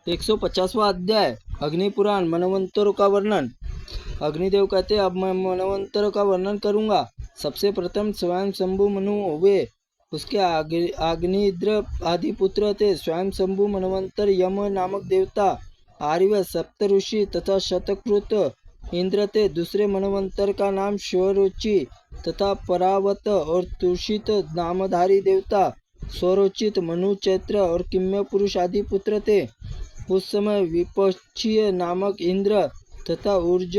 150वां अध्याय अग्निपुराण मनवंतरों का वर्णन। अग्निदेव कहते, अब मैं मनवंतरों का वर्णन करूंगा। सबसे प्रथम स्वयं शंभु मनु हुए, उसके अग्निद्र आदि पुत्र थे। स्वयं शंभु मनवंतर यम नामक देवता, आर्य, सप्त ऋषि तथा शतकृत इंद्र थे। दूसरे मनवंतर का नाम स्वरोचि तथा परावत और तुषित नामधारी देवता स्वरोचित, मनु, चैत्र और किम्य पुरुष आदि पुत्र थे। उस समय विपक्षीय नामक इंद्र तथा ऊर्ज,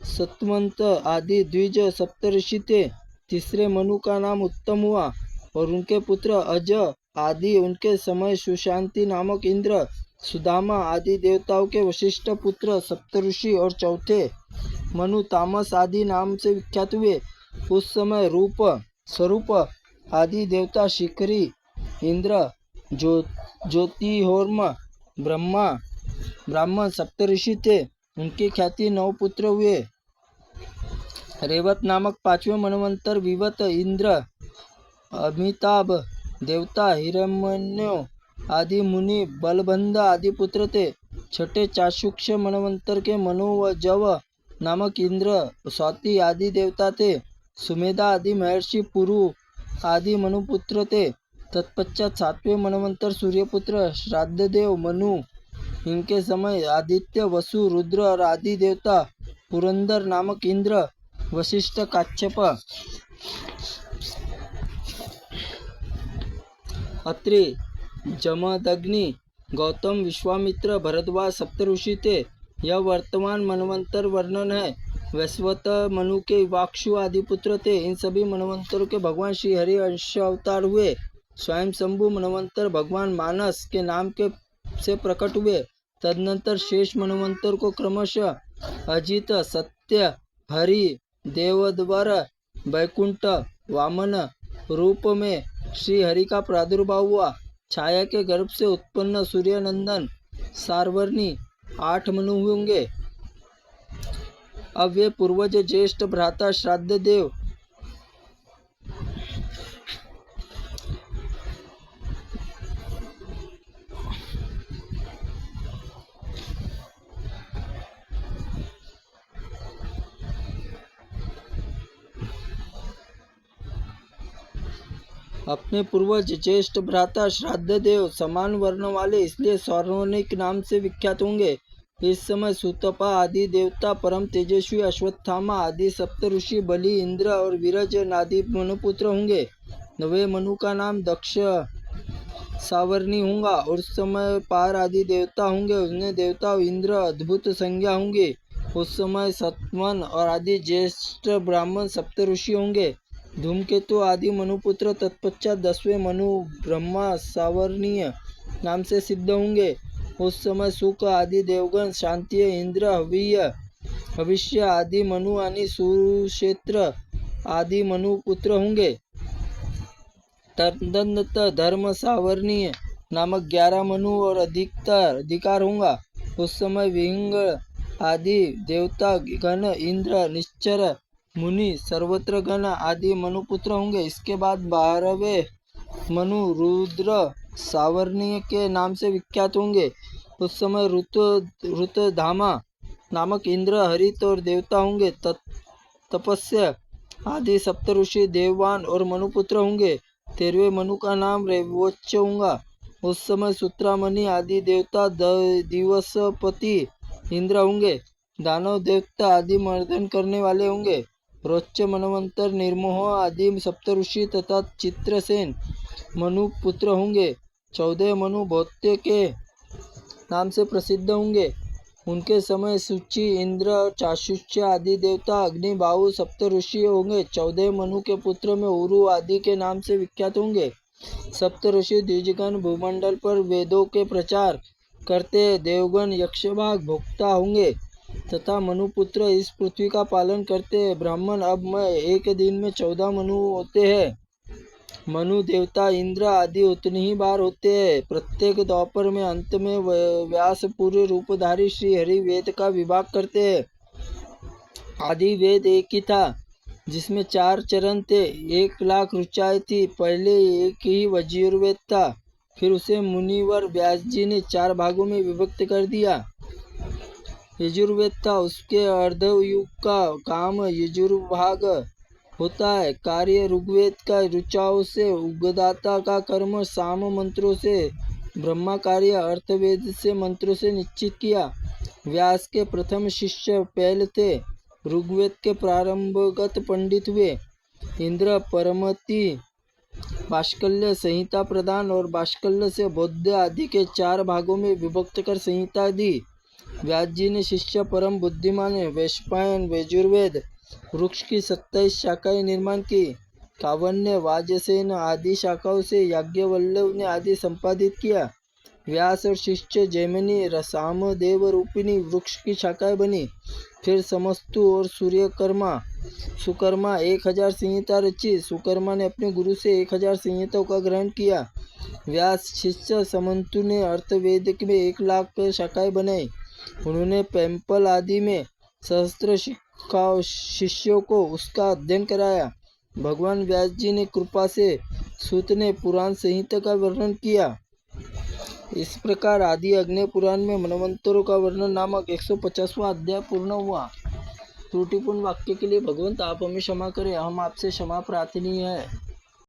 सतवंत आदि द्विज सप्तऋषि थे। तीसरे मनु का नाम उत्तम हुआ और उनके पुत्र अज आदि उनके समय सुशांति नामक इंद्र, सुदामा आदि देवताओं के वशिष्ठ पुत्र सप्तऋषि और चौथे मनु तामस आदि नाम से विख्यात हुए। उस समय रूप, स्वरूप आदि देवता, शिखरी इंद्र, ज्योतिहोर्म, ब्राह्मण सप्तऋषि थे। उनकी ख्याति 9 पुत्र हुए। रेवत नामक 5वें मनवंतर विवत इंद्र, अमिताभ देवता, हिरण्मन्यु आदि मुनि, बलबंध आदि पुत्र थे। छठे चाक्षुष मनवंतर के मनु व जव नामक इंद्र, स्वाति आदि देवता थे। सुमेधा आदि महर्षि, पुरु आदि मनुपुत्र थे। तत्पश्चात 7वें मनवंतर सूर्यपुत्र श्राद्धदेव मनु, इनके समय आदित्य, वसु, रुद्र और आदि देवता, पुरंदर नामक इंद्र, वशिष्ठ, काश्यप, अत्रि, जमदग्नि, गौतम, विश्वामित्र, भरद्वाज सप्तऋषि थे। यह वर्तमान मनवंतर वर्णन है। वैश्वत मनु के वाक्षु आदि पुत्र थे। इन सभी मनवंतरों के भगवान श्री हरि अंश अवतार हुए। स्वयं शंभु मनवंतर भगवान मानस के नाम के से प्रकट हुए। तदनंतर शेष मनवंतर को क्रमशः अजित, सत्य, हरि, देवद्वर, वैकुंठ, वामन रूप में श्री हरि का प्रादुर्भाव हुआ। छाया के गर्भ से उत्पन्न सूर्यनंदन सारवर्णी 8 मनु होंगे। अब वे पूर्वज ज्येष्ठ भ्राता श्राद्ध देव अपने पूर्वज ज्येष्ठ भ्राता श्राद्ध देव समान वर्ण वाले, इसलिए सौवर्णिक नाम से विख्यात होंगे। इस समय सुतपा आदि देवता, परम तेजस्वी अश्वत्थामा आदि सप्त ऋषि, बलि, इंद्र और वीरज आदि मनुपुत्र होंगे। 9वें मनु का नाम दक्ष सावर्णी होगा। और उस समय पार आदि देवता होंगे। उन्हें देवता इंद्र अद्भुत संज्ञा होंगे। उस समय सतवन और आदि ज्येष्ठ ब्राह्मण सप्त ऋषि होंगे। धूमकेतु आदि मनुपुत्र। तत्पश्चात 10वें मनु ब्रह्मा सावर्णीय नाम से सिद्ध होंगे। उस समय सुख आदि देवगण, शांति, इंद्र, हविष्य आदि मनु आणि सुक्षेत्र आदि मनु पुत्र होंगे। तदनंतर धर्म सावर्णीय नामक 11 मनु और अधिकार होगा। उस समय विहंग आदि देवता गण, इंद्र, निश्चर, मुनि, सर्वत्र गण आदि मनुपुत्र होंगे। इसके बाद 12वें मनु रुद्र सावर्णीय के नाम से विख्यात होंगे। उस समय ऋतधामा नामक इंद्र, हरित और देवता होंगे। तपस्या आदि सप्तऋषि, देववान और मनुपुत्र होंगे। 13वें मनु का नाम रेवोच्च होगा। उस समय सूत्रामणि आदि देवता, दिवसपति इंद्र होंगे। दानव देवता आदि मर्दन करने वाले होंगे। रोच्च मनवंतर निर्मोह आदि सप्तऋषि तथा चित्रसेन मनु पुत्र होंगे। 14 मनु भौत्य के नाम से प्रसिद्ध होंगे। उनके समय सूचि, इंद्र, चाक्षुष आदि देवता, अग्नि, बाहु सप्त ऋषि होंगे। 14 मनु के पुत्र में उरु आदि के नाम से विख्यात होंगे। सप्त ऋषि द्विजगण भूमंडल पर वेदों के प्रचार करते। देवगण यक्षभाग भोक्ता होंगे तथा मनुपुत्र इस पृथ्वी का पालन करते हैं। ब्राह्मण अब में एक दिन में 14 मनु होते हैं। मनु, देवता, इंद्र आदि उतनी ही बार होते हैं। प्रत्येक द्वापर में अंत में व्यास पूर्व रूपधारी श्री हरि वेद का विभाग करते हैं। आदि वेद एक ही था, जिसमें 4 चरण थे। 1 लाख ऋचाएं थी। पहले एक ही वज्रवेद था। फिर उसे मुनिवर व्यास जी ने 4 भागों में विभक्त कर दिया। यजुर्वेद था, उसके अर्धयुग का काम यजुर्भाग होता है। कार्य ऋग्वेद का ऋचाओं से, उद्गाता का कर्म साम मंत्रों से, ब्रह्मा कार्य अर्थवेद से मंत्रों से निश्चित किया। व्यास के प्रथम शिष्य पैल थे। ऋग्वेद के प्रारंभगत पंडित हुए। इंद्र परमति भाष्कल्य संहिता प्रदान और भाष्कल्य से बौद्ध आदि के 4 भागों में विभक्त कर संहिता दी। व्यास जी ने शिष्य परम बुद्धिमान वैशंपायन यजुर्वेद वृक्ष की 27 शाखाएं निर्माण की। कावन्य वाजसेन आदि शाखाओं से याज्ञवल्लभ ने आदि संपादित किया। व्यास और शिष्य जैमिनी सामदेव रूपिणी वृक्ष की शाखाएं बनी। फिर समस्तु और सुकर्मा 1000 संहिता रची। सुकर्मा ने अपने गुरु से 1000 संहिताओं का ग्रहण किया। व्यास शिष्य समंतु ने अर्थवेद में 1,00,000 शाखाएं बनाई। उन्होंने पैंपल आदि में सहस्त्र शिष्यों को उसका अध्ययन कराया। भगवान व्यास जी ने कृपा से सूत ने पुराण संहिता का वर्णन किया। इस प्रकार आदि अग्नि पुराण में मनवंतरों का वर्णन नामक 150वां अध्याय पूर्ण हुआ। त्रुटिपूर्ण वाक्य के लिए भगवंत आप हमें क्षमा करें, हम आपसे क्षमा प्रार्थनीय है।